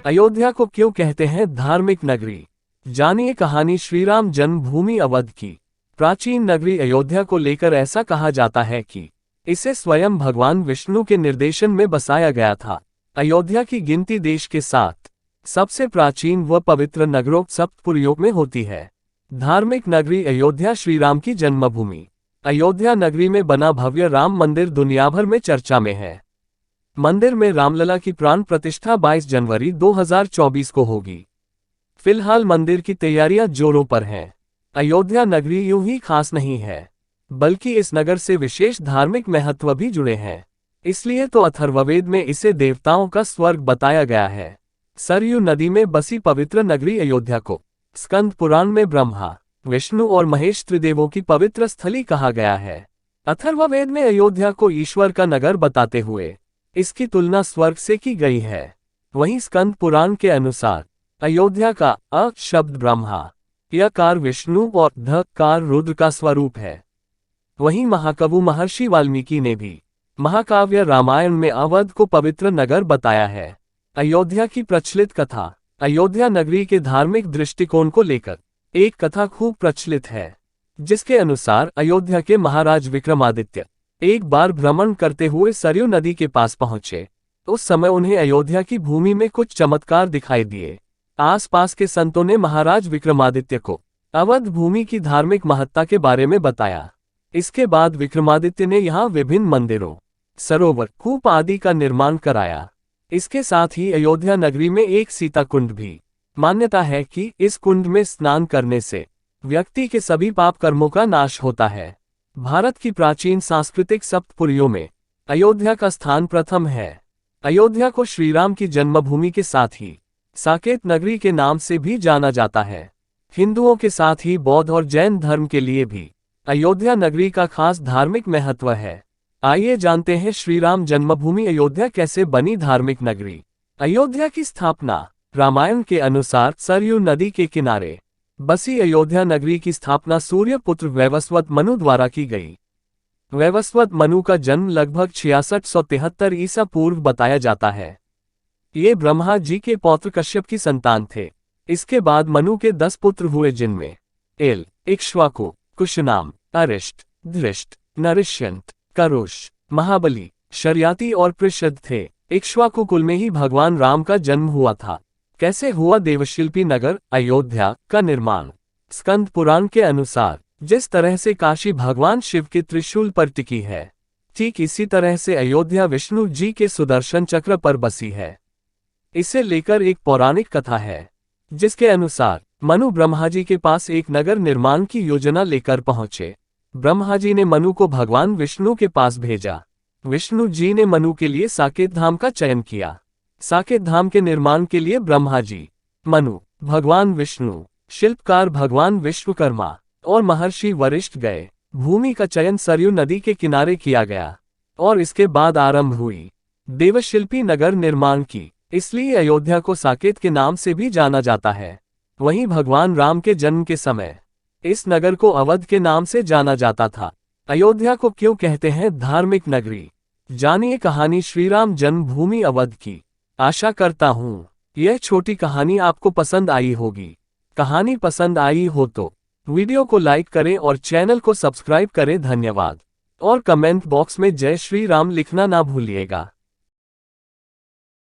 अयोध्या को क्यों कहते हैं धार्मिक नगरी? जानिए कहानी श्रीराम जन्मभूमि अवध की। प्राचीन नगरी अयोध्या को लेकर ऐसा कहा जाता है कि इसे स्वयं भगवान विष्णु के निर्देशन में बसाया गया था। अयोध्या की गिनती देश के 7 सबसे प्राचीन व पवित्र नगरों सप्तपुरियों में होती है। धार्मिक नगरी अयोध्या श्रीराम की जन्मभूमि। अयोध्या नगरी में बना भव्य राम मंदिर दुनिया भर में चर्चा में है। मंदिर में रामलला की प्राण प्रतिष्ठा 22 जनवरी 2024 को होगी। फिलहाल मंदिर की तैयारियां जोरों पर हैं। अयोध्या नगरी यूं ही खास नहीं है, बल्कि इस नगर से विशेष धार्मिक महत्व भी जुड़े हैं। इसलिए तो अथर्ववेद में इसे देवताओं का स्वर्ग बताया गया है। सरयू नदी में बसी पवित्र नगरी अयोध्या को स्कंद पुराण में ब्रह्मा, विष्णु और महेश त्रिदेवों की पवित्र स्थली कहा गया है। अथर्ववेद में अयोध्या को ईश्वर का नगर बताते हुए इसकी तुलना स्वर्ग से की गई है। वहीं स्कंद पुराण के अनुसार अयोध्या का अ शब्द ब्रह्मा, य कार विष्णु और ध कार रुद्र का स्वरूप है। वहीं महाकवि महर्षि वाल्मीकि ने भी महाकाव्य रामायण में अवध को पवित्र नगर बताया है। अयोध्या की प्रचलित कथा। अयोध्या नगरी के धार्मिक दृष्टिकोण को लेकर एक कथा खूब प्रचलित है, जिसके अनुसार अयोध्या के महाराज विक्रमादित्य एक बार भ्रमण करते हुए सरयू नदी के पास पहुंचे। उस समय उन्हें अयोध्या की भूमि में कुछ चमत्कार दिखाई दिए। आसपास के संतों ने महाराज विक्रमादित्य को अवध भूमि की धार्मिक महत्ता के बारे में बताया। इसके बाद विक्रमादित्य ने यहाँ विभिन्न मंदिरों, सरोवर, कूप आदि का निर्माण कराया। इसके साथ ही अयोध्या नगरी में एक सीता कुंड भी। मान्यता है कि इस कुंड में स्नान करने से व्यक्ति के सभी पाप कर्मों का नाश होता है। भारत की प्राचीन सांस्कृतिक सप्तपुरियों में अयोध्या का स्थान प्रथम है। अयोध्या को श्रीराम की जन्मभूमि के साथ ही साकेत नगरी के नाम से भी जाना जाता है। हिंदुओं के साथ ही बौद्ध और जैन धर्म के लिए भी अयोध्या नगरी का खास धार्मिक महत्व है। आइए जानते हैं श्रीराम जन्मभूमि अयोध्या कैसे बनी धार्मिक नगरी। अयोध्या की स्थापना रामायण के अनुसार सरयू नदी के किनारे बसी अयोध्या नगरी की स्थापना सूर्यपुत्र वैवस्वत मनु द्वारा की गई। वैवस्वत मनु का जन्म लगभग 6673 ईसा पूर्व बताया जाता है। ये ब्रह्मा जी के पौत्र कश्यप की संतान थे। इसके बाद मनु के 10 पुत्र हुए, जिनमें एल, इक्ष्वाकु, कुशनाम, अरिष्ट, धृष्ट, नरिष्यंत, करुष, महाबली, शर्याति और पृषद थे। इक्ष्वाकु कुल में ही भगवान राम का जन्म हुआ था। कैसे हुआ देवशिल्पी नगर अयोध्या का निर्माण? स्कंद पुराण के अनुसार जिस तरह से काशी भगवान शिव के त्रिशूल पर टिकी है, ठीक इसी तरह से अयोध्या विष्णु जी के सुदर्शन चक्र पर बसी है। इसे लेकर एक पौराणिक कथा है, जिसके अनुसार मनु ब्रह्मा जी के पास एक नगर निर्माण की योजना लेकर पहुंचे। ब्रह्मा जी ने मनु को भगवान विष्णु के पास भेजा। विष्णु जी ने मनु के लिए साकेत धाम का चयन किया। साकेत धाम के निर्माण के लिए ब्रह्मा जी, मनु, भगवान विष्णु, शिल्पकार भगवान विश्वकर्मा और महर्षि वशिष्ठ गए। भूमि का चयन सरयू नदी के किनारे किया गया और इसके बाद आरंभ हुई देवशिल्पी नगर निर्माण की। इसलिए अयोध्या को साकेत के नाम से भी जाना जाता है। वहीं भगवान राम के जन्म के समय इस नगर को अवध के नाम से जाना जाता था। अयोध्या को क्यों कहते हैं धार्मिक नगरी? जानिए कहानी श्रीराम जन्मभूमि अवध की। आशा करता हूँ यह छोटी कहानी आपको पसंद आई होगी। कहानी पसंद आई हो तो वीडियो को लाइक करें और चैनल को सब्सक्राइब करें। धन्यवाद। और कमेंट बॉक्स में जय श्री राम लिखना ना भूलिएगा।